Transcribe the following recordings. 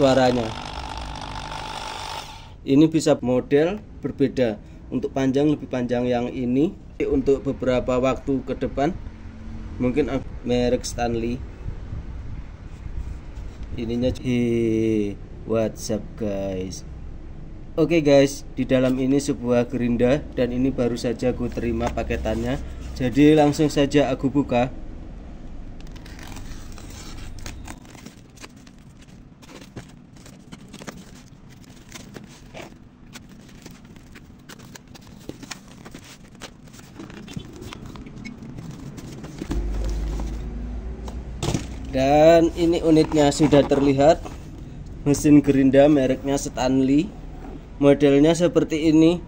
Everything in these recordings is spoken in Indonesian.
suaranya. Ini bisa model berbeda, untuk panjang lebih panjang yang ini. Untuk beberapa waktu ke depan mungkin merek Stanley. Ininya WhatsApp guys. Oke guys, di dalam ini sebuah gerinda dan ini baru saja aku terima paketannya. Jadi langsung saja aku buka. Dan ini unitnya sudah terlihat. Mesin gerinda mereknya Stanley. Modelnya seperti ini.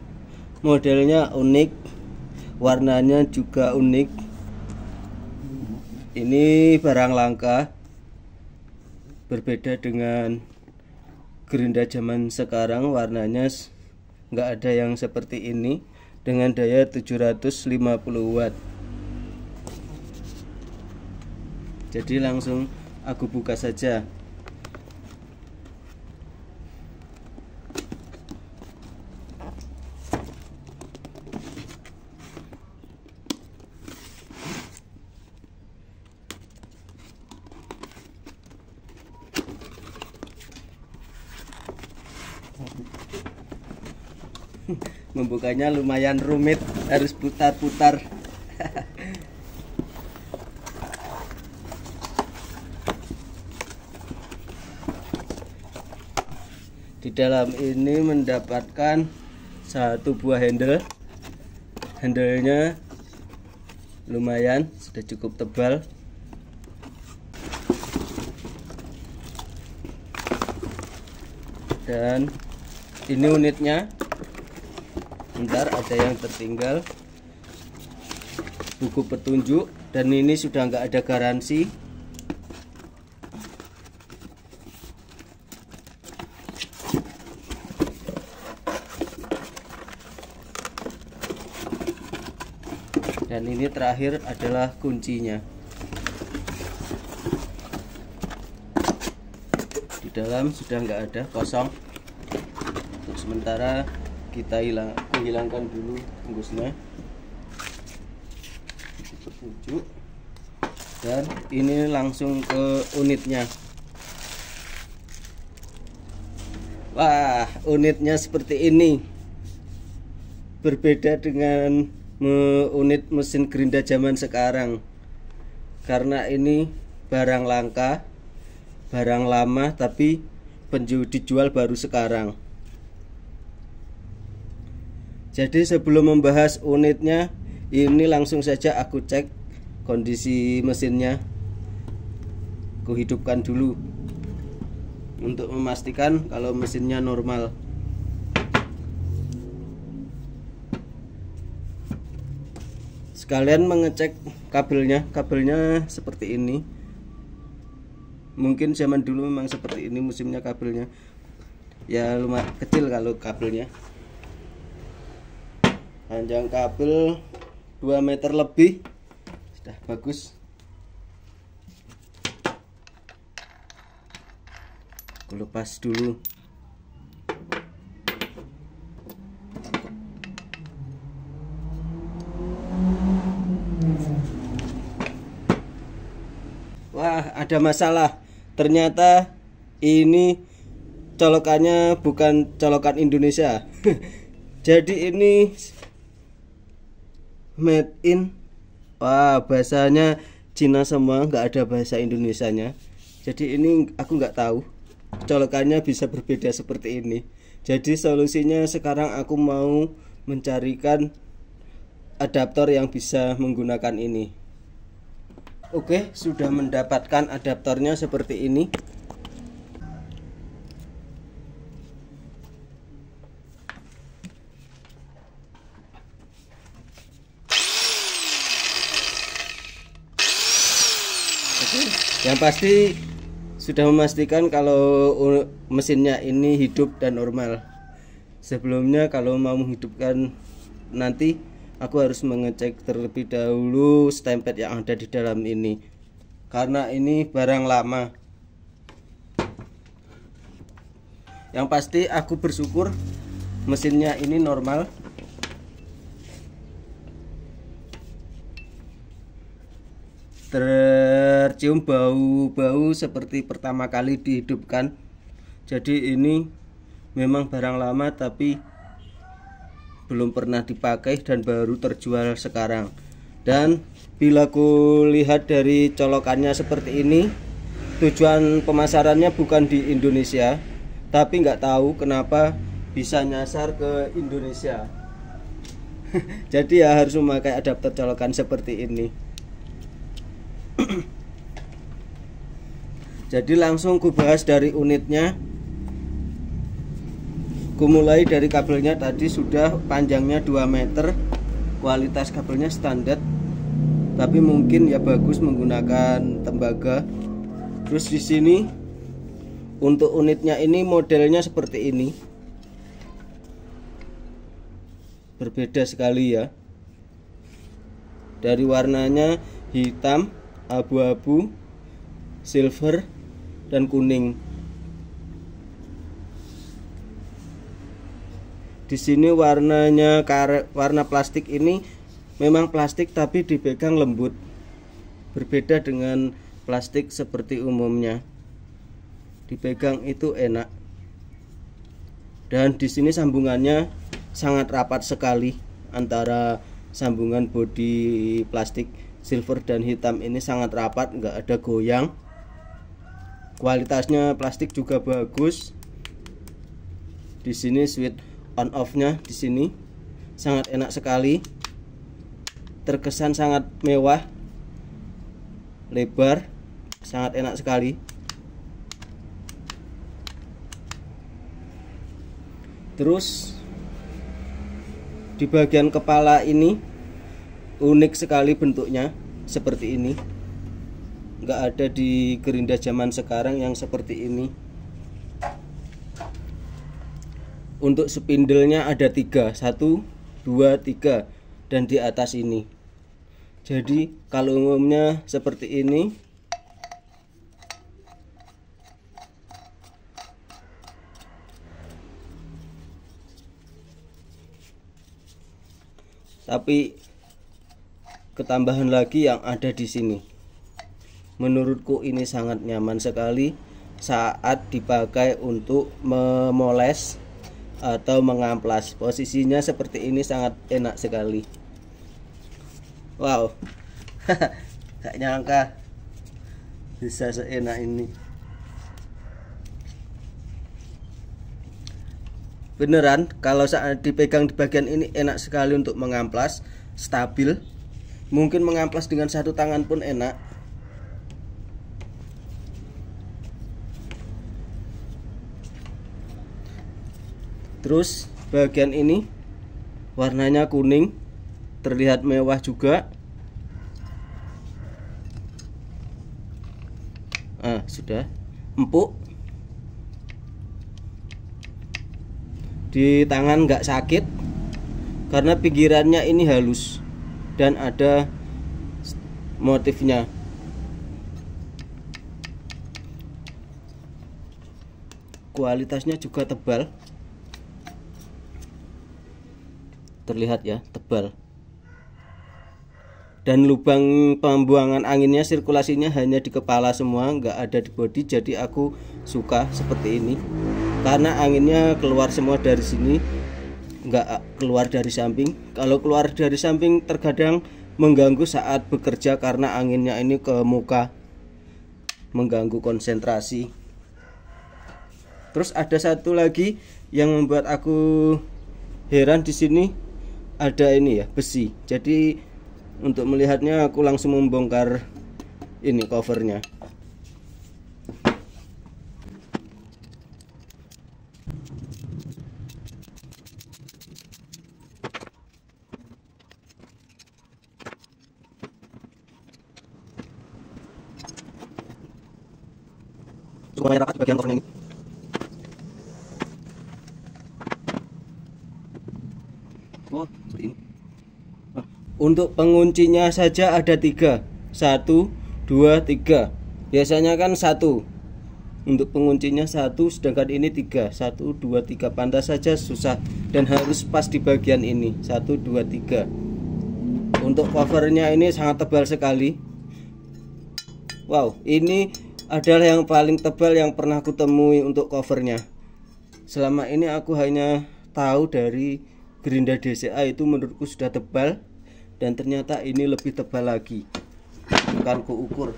Modelnya unik, warnanya juga unik. Ini barang langka, berbeda dengan gerinda zaman sekarang. Warnanya nggak ada yang seperti ini, dengan daya 750 watt. Jadi langsung aku buka saja. Membukanya lumayan rumit, harus putar-putar. Di dalam ini mendapatkan satu buah handle. Handlenya lumayan, sudah cukup tebal. Dan ini unitnya. Bentar, ada yang tertinggal. Buku petunjuk, dan ini sudah nggak ada garansi. Dan ini terakhir adalah kuncinya. Di dalam sudah nggak ada, kosong. Untuk sementara kita hilangkan dulu bungkusnya. Petunjuk. Dan ini langsung ke unitnya. Wah, unitnya seperti ini. Berbeda dengan unit mesin gerinda zaman sekarang, karena ini barang langka, barang lama, tapi dijual baru sekarang. Jadi sebelum membahas unitnya, ini langsung saja aku cek kondisi mesinnya. Aku hidupkan dulu untuk memastikan kalau mesinnya normal. Sekalian mengecek kabelnya. Kabelnya seperti ini. Mungkin zaman dulu memang seperti ini musimnya kabelnya. Ya lumayan kecil kalau kabelnya. Panjang kabel 2 meter lebih. Sudah bagus. Aku lepas dulu. Wah, ada masalah. Ternyata ini colokannya bukan colokan Indonesia. Jadi ini made in. Wah, bahasanya Cina semua, nggak ada bahasa Indonesianya. Jadi ini aku nggak tahu colokannya bisa berbeda seperti ini. Jadi solusinya sekarang aku mau mencarikan adaptor yang bisa menggunakan ini. Oke, sudah mendapatkan adaptornya seperti ini. Oke, yang pasti sudah memastikan kalau mesinnya ini hidup dan normal. Sebelumnya kalau mau menghidupkan nanti, aku harus mengecek terlebih dahulu stempel yang ada di dalam ini, karena ini barang lama. Yang pasti aku bersyukur mesinnya ini normal. Tercium bau-bau seperti pertama kali dihidupkan. Jadi ini memang barang lama tapi belum pernah dipakai dan baru terjual sekarang. Dan bila ku lihat dari colokannya seperti ini, tujuan pemasarannya bukan di Indonesia, tapi nggak tahu kenapa bisa nyasar ke Indonesia. Jadi ya harus memakai adapter colokan seperti ini. Jadi langsung ku bahas dari unitnya. Ku mulai dari kabelnya. Tadi sudah panjangnya 2 meter. Kualitas kabelnya standar, tapi mungkin ya bagus menggunakan tembaga. Terus di sini untuk unitnya ini modelnya seperti ini. Berbeda sekali ya. Dari warnanya hitam, abu-abu, silver, dan kuning. Di sini warnanya warna plastik ini memang plastik tapi dipegang lembut. Berbeda dengan plastik seperti umumnya. Dipegang itu enak. Dan di sini sambungannya sangat rapat sekali antara sambungan bodi plastik silver dan hitam ini sangat rapat, nggak ada goyang. Kualitasnya plastik juga bagus. Di sini switch on off-nya di sini sangat enak sekali. Terkesan sangat mewah, lebar, sangat enak sekali. Terus di bagian kepala ini unik sekali bentuknya, seperti ini. Nggak ada di Gerinda zaman sekarang yang seperti ini. Untuk spindle-nya ada 3, 1, 2, 3, dan di atas ini. Jadi kalau umumnya seperti ini. Tapi ketambahan lagi yang ada di sini. Menurutku ini sangat nyaman sekali saat dipakai untuk memoles atau mengamplas. Posisinya seperti ini sangat enak sekali. Wow. Gak nyangka bisa seenak ini. Beneran kalau saat dipegang di bagian ini enak sekali untuk mengamplas, stabil. Mungkin mengamplas dengan satu tangan pun enak. Terus bagian ini warnanya kuning, terlihat mewah juga. Sudah empuk. Di tangan nggak sakit karena pinggirannya ini halus dan ada motifnya. Kualitasnya juga tebal. Terlihat ya, tebal. Dan lubang pembuangan anginnya, sirkulasinya hanya di kepala semua, nggak ada di bodi. Jadi aku suka seperti ini karena anginnya keluar semua dari sini, nggak keluar dari samping. Kalau keluar dari samping terkadang mengganggu saat bekerja karena anginnya ini ke muka, mengganggu konsentrasi. Terus ada satu lagi yang membuat aku heran, di sini ada ini ya, besi. Jadi untuk melihatnya aku langsung membongkar ini covernya. Semuanya rapat bagian covernya ini. Oh, seperti ini. Untuk penguncinya saja ada 3, 1, 2, 3. Biasanya kan 1. Untuk penguncinya 1, sedangkan ini 3. 1, 2, 3. Pantas saja susah dan harus pas di bagian ini. 1, 2, 3. Untuk covernya ini sangat tebal sekali. Wow, ini adalah yang paling tebal yang pernah aku temui untuk covernya. Selama ini aku hanya tahu dari gerinda DCA, itu menurutku sudah tebal, dan ternyata ini lebih tebal lagi. Akan ku ukur.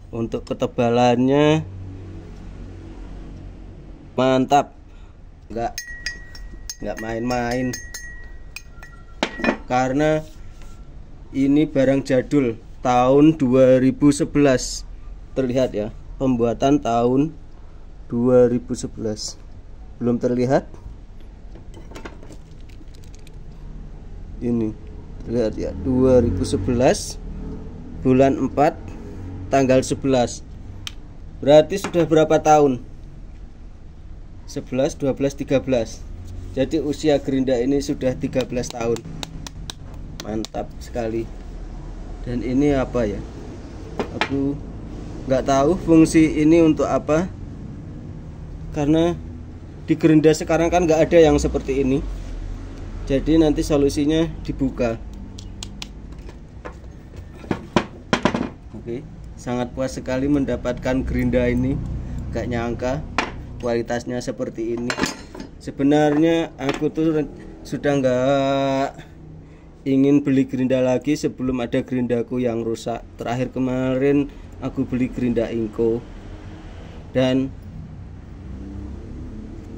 Untuk ketebalannya mantap, nggak main-main, karena ini barang jadul tahun 2011. Terlihat ya, pembuatan tahun 2011. Belum terlihat? Ini lihat ya, 2011 bulan 4 tanggal 11. Berarti sudah berapa tahun? 11, 12, 13. Jadi usia gerinda ini sudah 13 tahun. Mantap sekali. Dan ini apa ya? Aku nggak tahu fungsi ini untuk apa, karena di gerinda sekarang kan nggak ada yang seperti ini. Jadi nanti solusinya dibuka. Oke, sangat puas sekali mendapatkan gerinda ini. Gak nyangka kualitasnya seperti ini. Sebenarnya aku tuh sudah nggak ingin beli gerinda lagi sebelum ada gerindaku yang rusak. Terakhir kemarin aku beli gerinda Inco, dan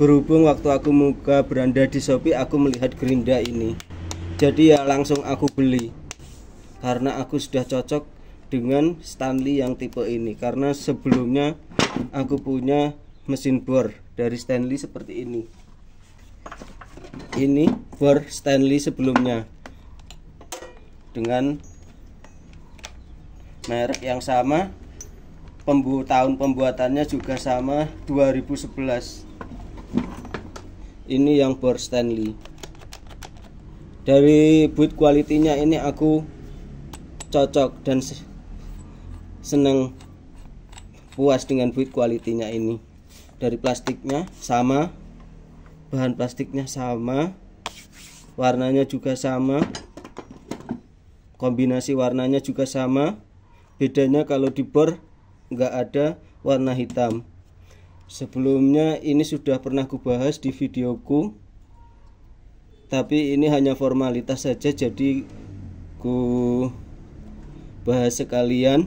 berhubung waktu aku buka beranda di Shopee aku melihat gerinda ini, jadi ya langsung aku beli, karena aku sudah cocok dengan Stanley yang tipe ini. Karena sebelumnya aku punya mesin bor dari Stanley seperti ini. Ini bor Stanley sebelumnya dengan merek yang sama, tahun pembuatannya juga sama, 2011. Ini yang bor Stanley. Dari build quality-nya ini aku cocok dan senang, puas dengan build quality-nya ini. Dari plastiknya sama, bahan plastiknya sama, warnanya juga sama, kombinasi warnanya juga sama. Bedanya kalau di bor nggak ada warna hitam. Sebelumnya ini sudah pernah kubahas di videoku, tapi ini hanya formalitas saja, jadi ku bahas sekalian.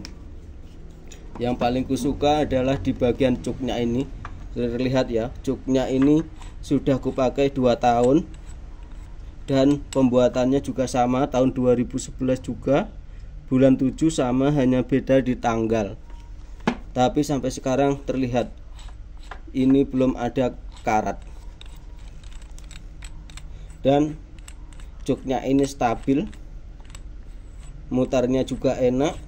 Yang paling kusuka adalah di bagian cuknya ini. Terlihat ya, cuknya ini sudah kupakai 2 tahun, dan pembuatannya juga sama, tahun 2011 juga, bulan 7 sama, hanya beda di tanggal. Tapi sampai sekarang terlihat ini belum ada karat, dan cuknya ini stabil, mutarnya juga enak,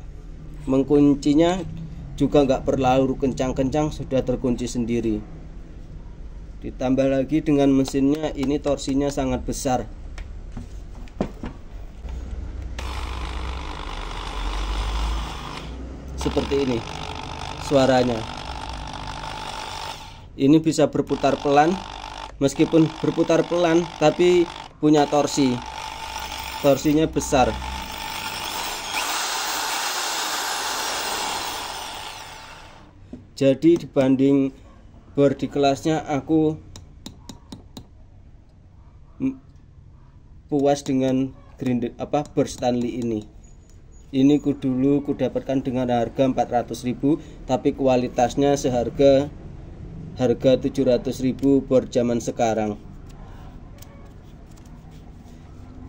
menguncinya juga nggak perlu kencang-kencang, sudah terkunci sendiri. Ditambah lagi dengan mesinnya ini, torsinya sangat besar. Seperti ini suaranya. Ini bisa berputar pelan, meskipun berputar pelan tapi punya torsinya besar. Jadi dibanding bor di kelasnya, aku puas dengan bor Stanley ini. Ini dulu kudapatkan dengan harga 400.000, tapi kualitasnya harga 700.000 bor zaman sekarang.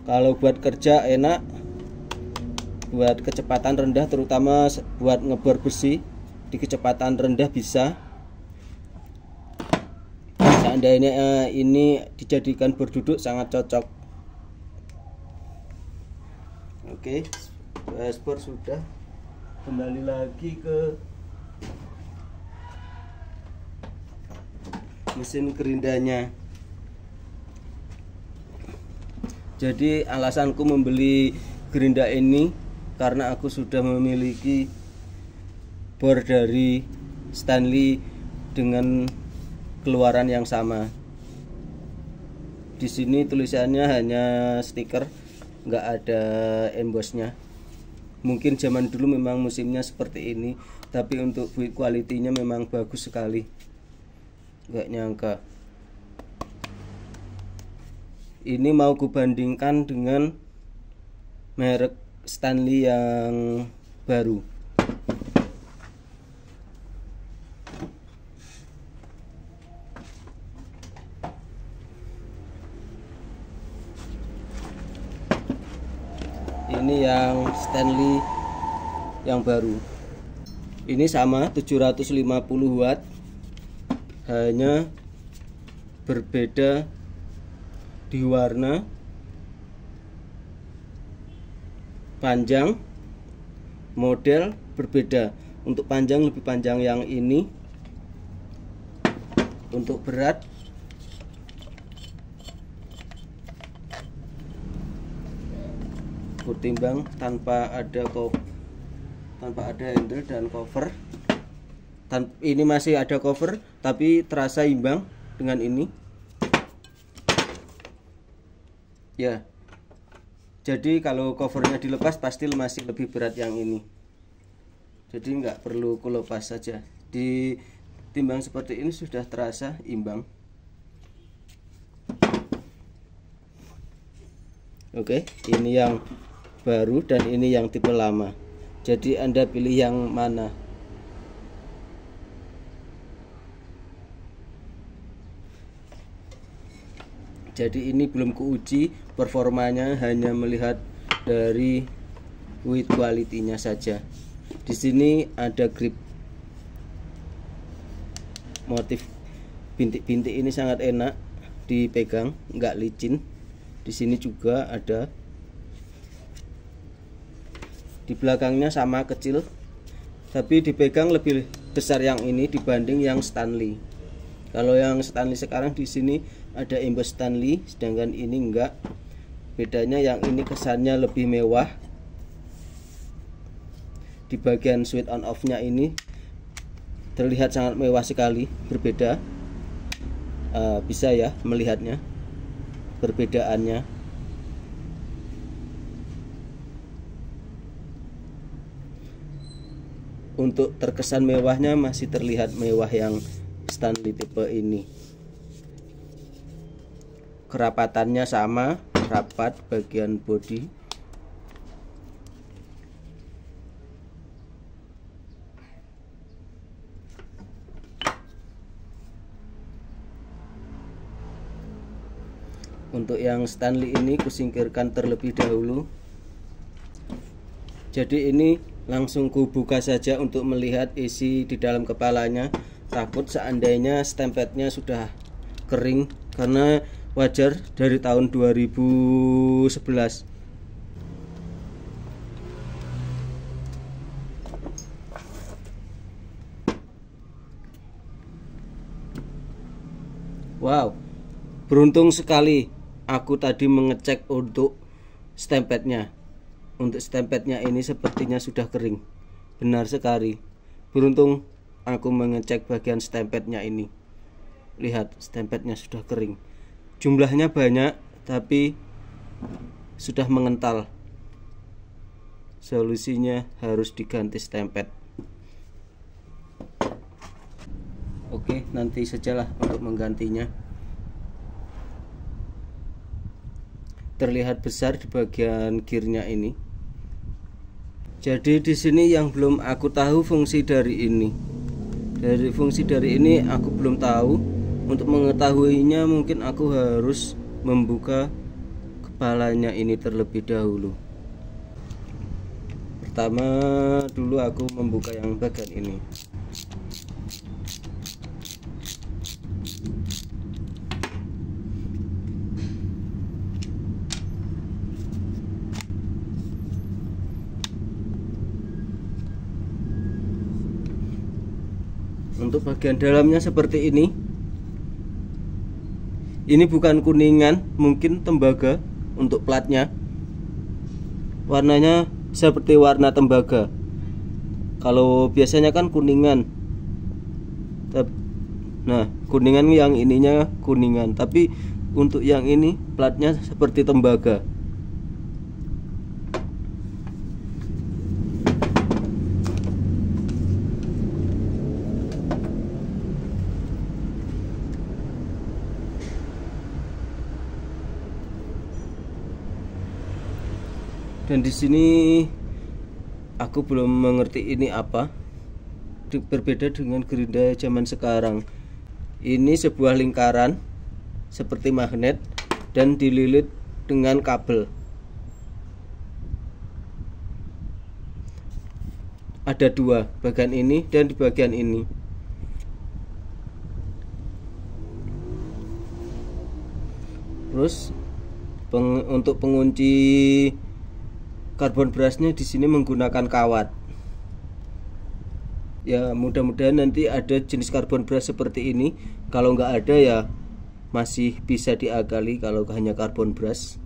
Kalau buat kerja enak, buat kecepatan rendah, terutama buat ngebor besi di kecepatan rendah bisa. Seandainya ini dijadikan bor duduk sangat cocok. Oke, bor sudah. Kembali lagi ke mesin gerindanya. Jadi alasanku membeli gerinda ini karena aku sudah memiliki bor dari Stanley dengan keluaran yang sama. Di sini tulisannya hanya stiker, nggak ada embossnya. Mungkin zaman dulu memang musimnya seperti ini, tapi untuk build quality-nya memang bagus sekali. Nggak nyangka. Ini mau kubandingkan dengan merek Stanley yang baru. Ini yang Stanley yang baru. Ini sama 750 watt, hanya berbeda di warna, panjang, model berbeda. Untuk panjang lebih panjang yang ini. Untuk berat timbang tanpa ada handle dan cover. Ini masih ada cover tapi terasa imbang dengan ini. Ya. Jadi kalau covernya dilepas pasti masih lebih berat yang ini. Jadi nggak perlu kulepas saja. Ditimbang seperti ini sudah terasa imbang. Oke, ini yang baru dan ini yang tipe lama. Jadi Anda pilih yang mana? Jadi ini belum kuuji performanya, hanya melihat dari build quality-nya saja. Di sini ada grip. Motif bintik-bintik ini sangat enak dipegang, nggak licin. Di sini juga ada. Di belakangnya sama kecil, tapi dipegang lebih besar yang ini dibanding yang Stanley. Kalau yang Stanley sekarang di sini ada emboss Stanley, sedangkan ini enggak. Bedanya yang ini kesannya lebih mewah. Di bagian switch on off-nya ini terlihat sangat mewah sekali, berbeda. Bisa ya melihatnya perbedaannya. Untuk terkesan mewahnya masih terlihat mewah yang Stanley tipe ini. Kerapatannya sama, rapat bagian bodi. Untuk yang Stanley ini kusingkirkan terlebih dahulu. Jadi ini langsung kubuka saja untuk melihat isi di dalam kepalanya. Takut seandainya stempetnya sudah kering, karena wajar dari tahun 2011. Wow, beruntung sekali aku tadi mengecek untuk stempetnya. Untuk stempetnya ini sepertinya sudah kering. Benar sekali. Beruntung aku mengecek bagian stempetnya ini. Lihat, stempetnya sudah kering. Jumlahnya banyak, tapi sudah mengental. Solusinya harus diganti stempet. Oke, nanti sajalah untuk menggantinya. Terlihat besar di bagian gearnya ini. Jadi di sini yang belum aku tahu fungsi dari ini. Dari fungsi dari ini aku belum tahu. Untuk mengetahuinya mungkin aku harus membuka kepalanya ini terlebih dahulu. Pertama dulu aku membuka yang bagian ini. Untuk bagian dalamnya seperti ini. Ini bukan kuningan, mungkin tembaga untuk platnya. Warnanya seperti warna tembaga. Kalau biasanya kan kuningan. Nah, kuningan yang ininya kuningan, tapi untuk yang ini platnya seperti tembaga. Dan di sini aku belum mengerti ini apa. Berbeda dengan gerinda zaman sekarang. Ini sebuah lingkaran seperti magnet dan dililit dengan kabel. Ada dua, bagian ini dan di bagian ini. Terus untuk pengunci karbon brasnya di sini menggunakan kawat. Ya, mudah-mudahan nanti ada jenis karbon brush seperti ini. Kalau nggak ada ya masih bisa diakali kalau hanya karbon brush.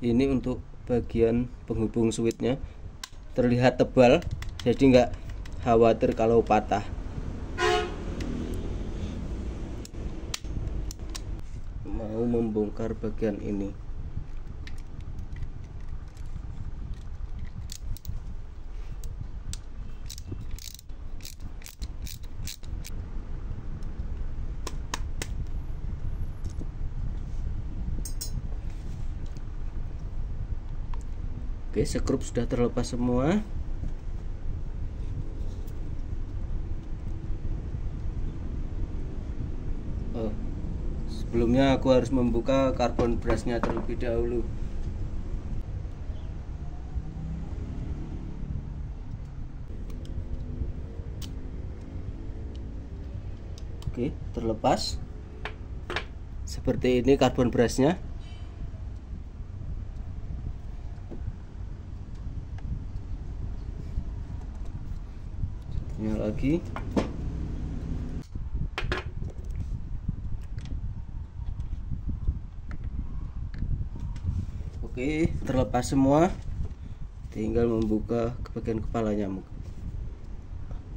Ini untuk bagian penghubung switchnya terlihat tebal, jadi nggak khawatir kalau patah. Mau membongkar bagian ini. Oke, skrup sudah terlepas semua. Oh, sebelumnya aku harus membuka karbon brushnya terlebih dahulu. Oke, terlepas. Seperti ini karbon brushnya. Ini lagi. Oke, terlepas semua. Tinggal membuka ke bagian kepalanya.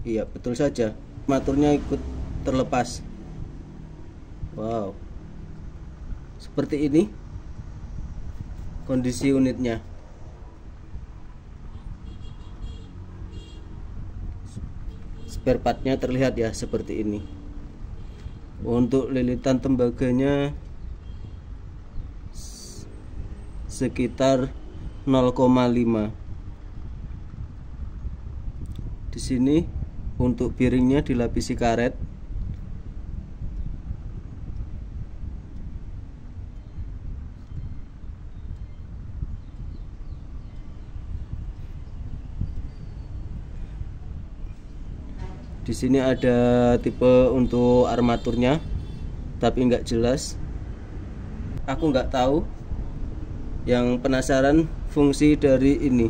Iya, betul saja. Armaturnya ikut terlepas. Wow. Seperti ini kondisi unitnya. Spare partnya terlihat ya seperti ini. Untuk lilitan tembaganya sekitar 0,5. Di sini untuk bearingnya dilapisi karet. Di sini ada tipe untuk armaturnya, tapi nggak jelas. Aku nggak tahu. Yang penasaran fungsi dari ini,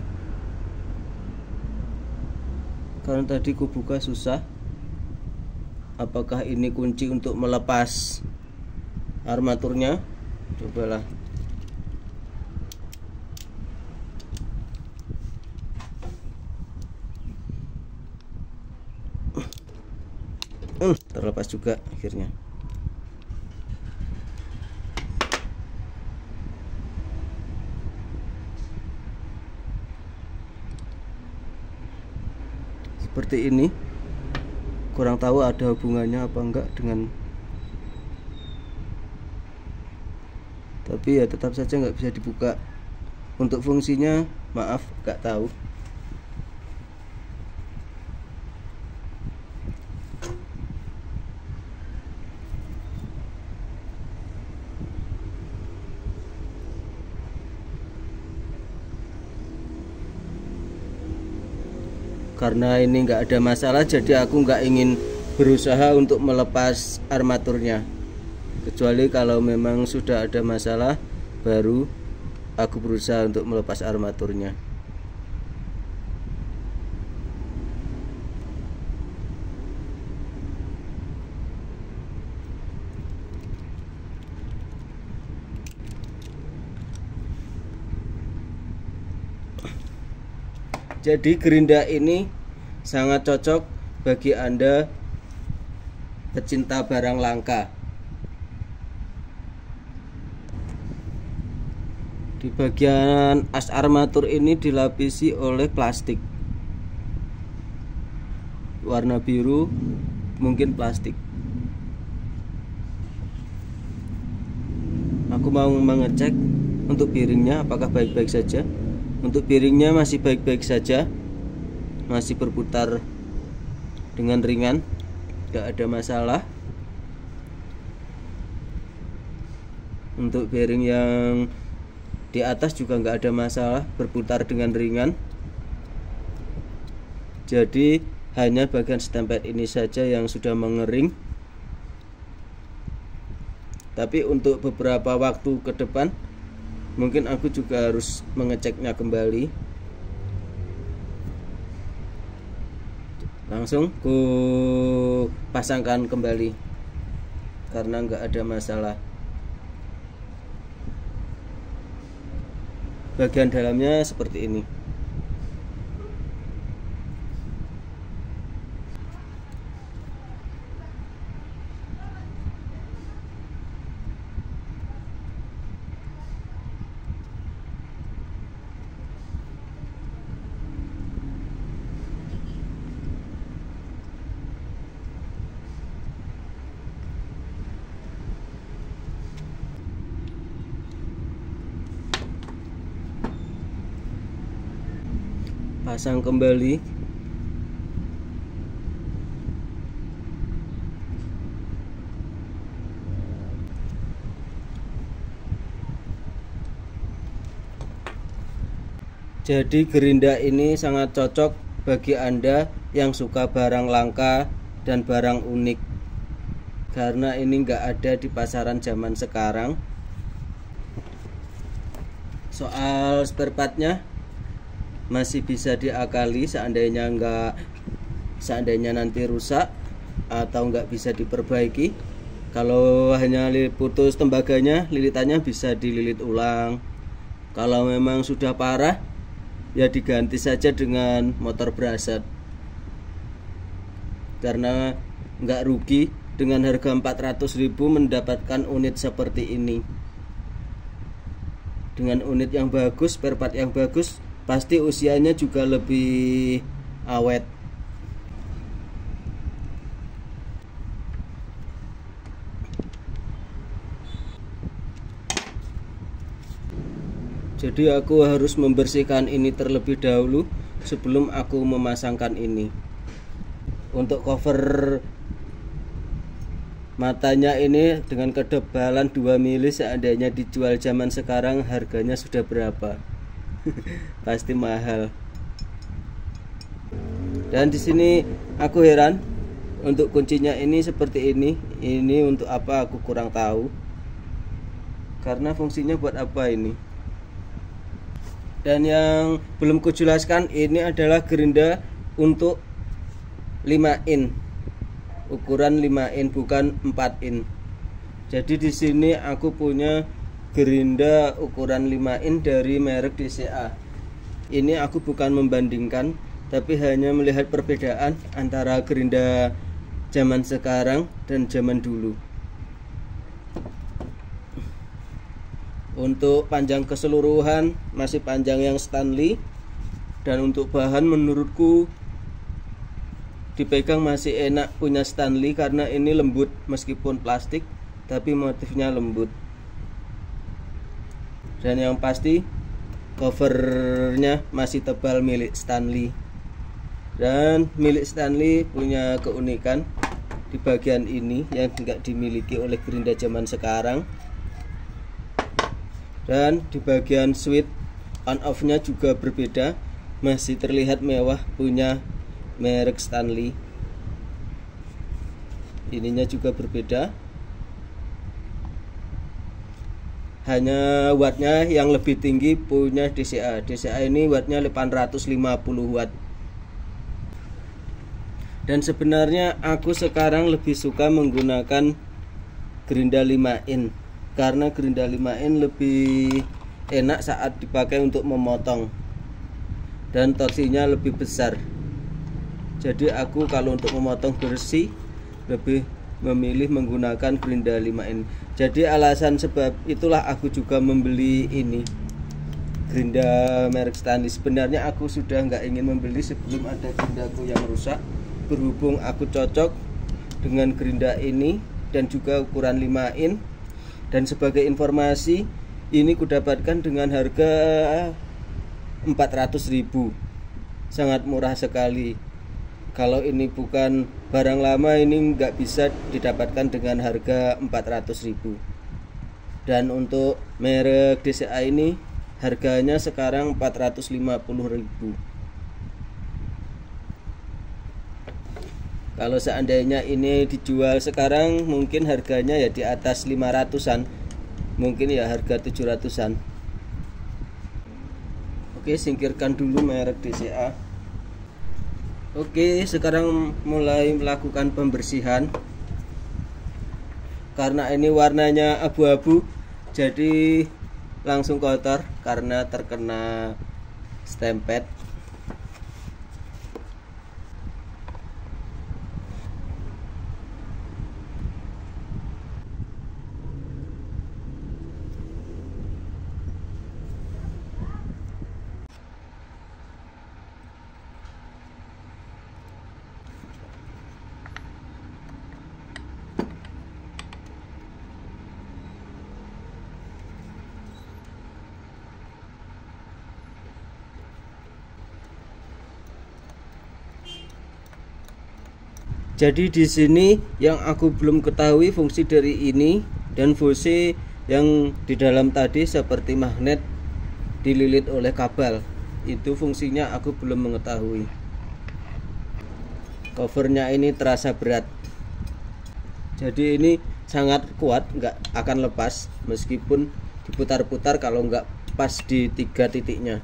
karena tadi ku buka susah. Apakah ini kunci untuk melepas armaturnya? Cobalah. Terlepas juga akhirnya. Seperti ini. Kurang tahu ada hubungannya apa enggak dengan, tapi ya tetap saja nggak bisa dibuka. Untuk fungsinya maaf nggak tahu. Karena ini nggak ada masalah, jadi aku nggak ingin berusaha untuk melepas armaturnya. Kecuali kalau memang sudah ada masalah, baru aku berusaha untuk melepas armaturnya. Jadi gerinda ini sangat cocok bagi Anda pecinta barang langka. Di bagian as armatur ini dilapisi oleh plastik warna biru, mungkin plastik. Aku mau mengecek untuk bearingnya apakah baik-baik saja. Untuk bearingnya masih baik-baik saja, masih berputar dengan ringan, gak ada masalah. Untuk bearing yang di atas juga nggak ada masalah, berputar dengan ringan. Jadi hanya bagian stempet ini saja yang sudah mengering. Tapi untuk beberapa waktu ke depan mungkin aku juga harus mengeceknya kembali. Langsung ku pasangkan kembali karena nggak ada masalah. Bagian dalamnya seperti ini. Pasang kembali. Jadi gerinda ini sangat cocok bagi Anda yang suka barang langka dan barang unik, karena ini nggak ada di pasaran zaman sekarang. Soal spare partnya masih bisa diakali seandainya nanti rusak atau nggak bisa diperbaiki. Kalau hanya putus tembaganya, lilitannya bisa dililit ulang. Kalau memang sudah parah, ya diganti saja dengan motor brasset, karena nggak rugi dengan harga 400.000 mendapatkan unit seperti ini. Dengan unit yang bagus, spare part yang bagus, pasti usianya juga lebih awet. Jadi aku harus membersihkan ini terlebih dahulu sebelum aku memasangkan ini. Untuk cover matanya ini dengan ketebalan 2 mili seandainya dijual zaman sekarang harganya sudah berapa? Pasti mahal. Dan di sini aku heran untuk kuncinya ini seperti ini. Ini untuk apa aku kurang tahu. Karena fungsinya buat apa ini? Dan yang belum kujelaskan, ini adalah gerinda untuk 5 in. Ukuran 5 in, bukan 4 in. Jadi di sini aku punya gerinda ukuran 5 in dari merek DCA. Ini aku bukan membandingkan, tapi hanya melihat perbedaan antara gerinda zaman sekarang dan zaman dulu. Untuk panjang keseluruhan masih panjang yang Stanley, dan untuk bahan menurutku dipegang masih enak punya Stanley karena ini lembut meskipun plastik, tapi motifnya lembut. Dan yang pasti covernya masih tebal milik Stanley. Dan milik Stanley punya keunikan di bagian ini yang tidak dimiliki oleh gerinda zaman sekarang. Dan di bagian switch on off nya juga berbeda, masih terlihat mewah punya merek Stanley. Ininya juga berbeda. Hanya wattnya yang lebih tinggi punya DCA. DCA ini wattnya 850 watt. Dan sebenarnya aku sekarang lebih suka menggunakan gerinda 5 in, karena gerinda 5 in lebih enak saat dipakai untuk memotong. dan torsinya lebih besar. Jadi aku kalau untuk memotong bersih lebih memilih menggunakan gerinda 5in. Jadi alasan sebab itulah aku juga membeli ini, gerinda merek Stanley. Sebenarnya aku sudah nggak ingin membeli sebelum ada gerindaku yang rusak. Berhubung aku cocok dengan gerinda ini dan juga ukuran 5in. Dan sebagai informasi, ini kudapatkan dengan harga 400.000. Sangat murah sekali. Kalau ini bukan barang lama, ini nggak bisa didapatkan dengan harga 400.000. Dan untuk merek DCA ini harganya sekarang 450.000. Kalau seandainya ini dijual sekarang mungkin harganya ya di atas 500-an, mungkin ya harga 700-an. Oke, singkirkan dulu merek DCA. Oke, sekarang mulai melakukan pembersihan. Karena ini warnanya abu-abu, jadi langsung kotor karena terkena stempet. Jadi di sini yang aku belum ketahui fungsi dari ini dan fungsi yang di dalam tadi seperti magnet dililit oleh kabel. Itu fungsinya aku belum mengetahui. Covernya ini terasa berat. Jadi ini sangat kuat, nggak akan lepas meskipun diputar-putar kalau nggak pas di 3 titiknya.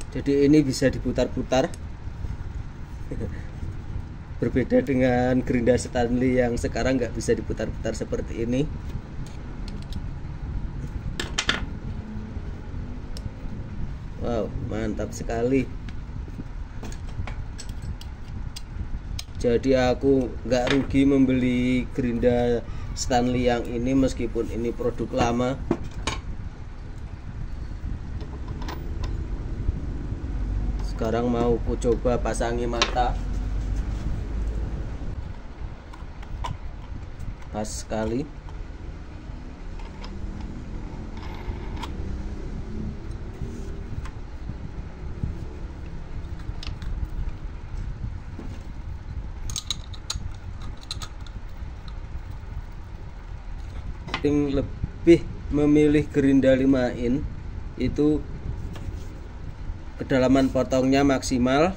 Jadi ini bisa diputar-putar. Berbeda dengan gerinda Stanley yang sekarang nggak bisa diputar-putar seperti ini. Wow, mantap sekali. Jadi aku nggak rugi membeli gerinda Stanley yang ini meskipun ini produk lama. Sekarang mau ku coba pasangi mata. Pas sekali. Lebih memilih gerinda 5in itu kedalaman potongnya maksimal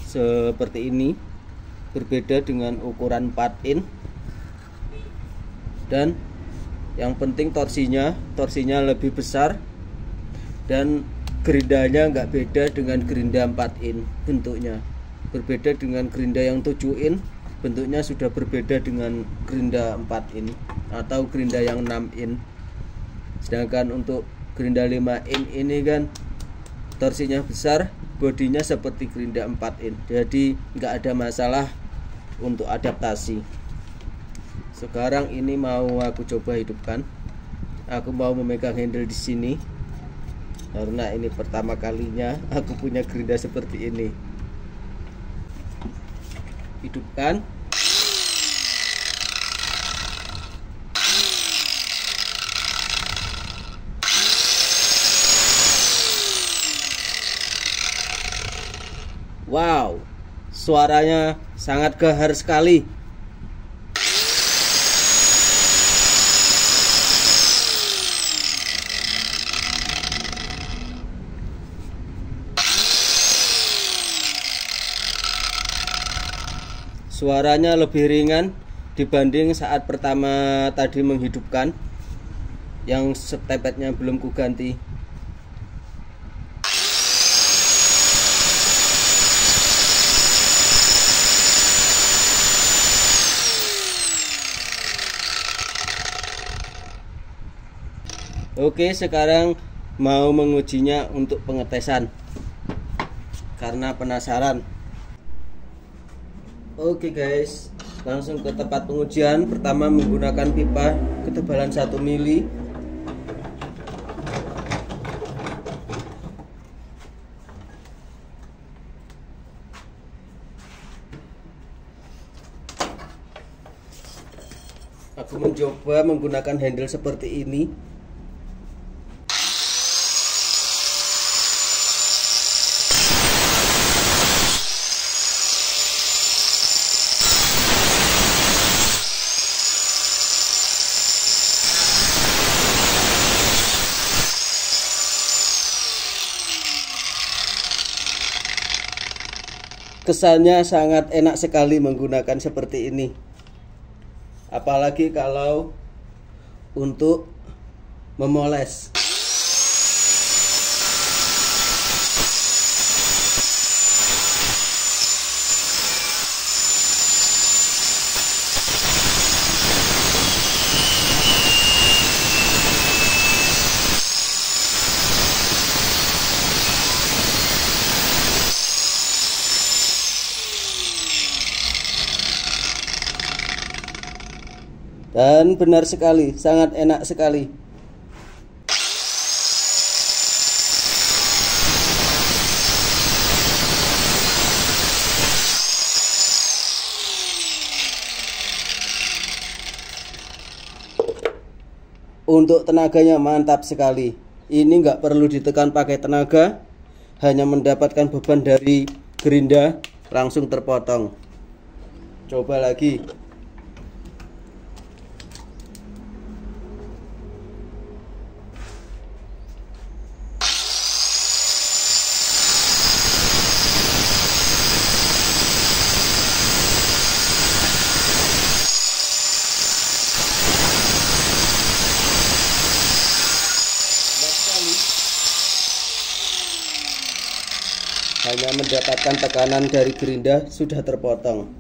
seperti ini, berbeda dengan ukuran 4in. Dan yang penting torsinya lebih besar, dan gerindanya nggak beda dengan gerinda 4in bentuknya. Berbeda dengan gerinda yang 7in, bentuknya sudah berbeda dengan gerinda 4in atau gerinda yang 6in. Sedangkan untuk gerinda 5in ini kan torsinya besar, bodinya seperti gerinda 4in, jadi nggak ada masalah untuk adaptasi. Sekarang ini mau aku coba hidupkan. Aku mau memegang handle di sini karena ini pertama kalinya aku punya gerinda seperti ini. Hidupkan. Wow, suaranya sangat gahar sekali. Suaranya lebih ringan dibanding saat pertama tadi menghidupkan, yang stempetnya belum kuganti. Oke, sekarang mau mengujinya untuk pengetesan karena penasaran. Oke guys, langsung ke tempat pengujian. Pertama menggunakan pipa ketebalan 1 mili. Aku mencoba menggunakan handle seperti ini. Kesannya sangat enak sekali menggunakan seperti ini. Apalagi kalau untuk memoles. Dan benar sekali, sangat enak sekali. Untuk tenaganya mantap sekali. Ini nggak perlu ditekan pakai tenaga, hanya mendapatkan beban dari gerinda langsung terpotong. Coba lagi. Hanya mendapatkan tekanan dari gerinda sudah terpotong.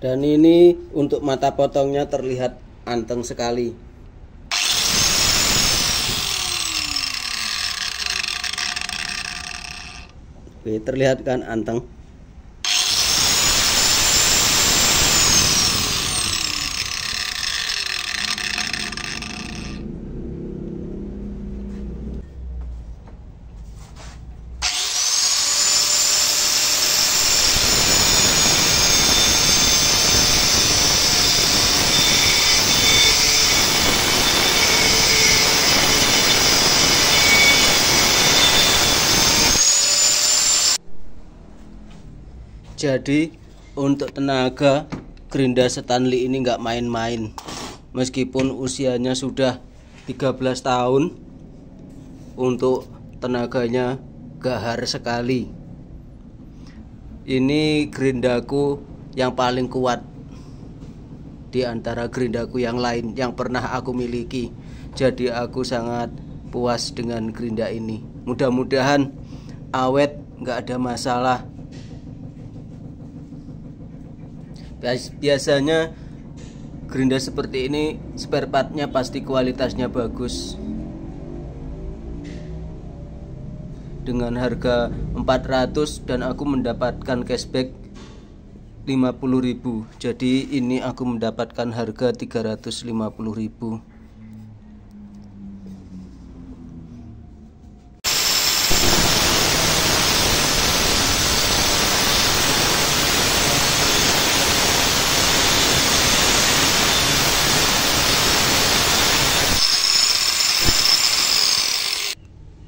Dan ini untuk mata potongnya terlihat anteng sekali. Oke, terlihat kan anteng. Jadi untuk tenaga gerinda Stanley ini nggak main-main. Meskipun usianya sudah 13 tahun, untuk tenaganya gahar sekali. Ini gerindaku yang paling kuat. di antara gerindaku yang lain yang pernah aku miliki. Jadi aku sangat puas dengan gerinda ini. Mudah-mudahan awet, nggak ada masalah. Biasanya gerinda seperti ini spare partnya pasti kualitasnya bagus. Dengan harga 400 dan aku mendapatkan cashback 50.000. Jadi ini aku mendapatkan harga 350.000.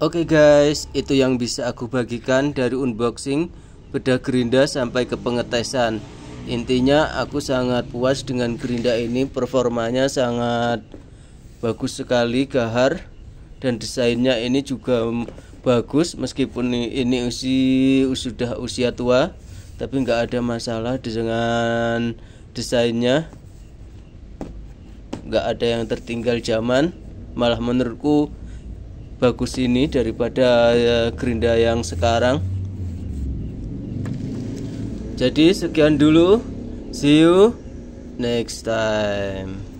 Oke guys, itu yang bisa aku bagikan dari unboxing bedah gerinda sampai ke pengetesan. Intinya aku sangat puas dengan gerinda ini, performanya sangat bagus sekali, gahar, dan desainnya ini juga bagus. Meskipun ini sudah usia tua, tapi nggak ada masalah dengan desainnya, nggak ada yang tertinggal zaman. Malah menurutku bagus ini daripada gerinda yang sekarang. Jadi sekian dulu, see you next time.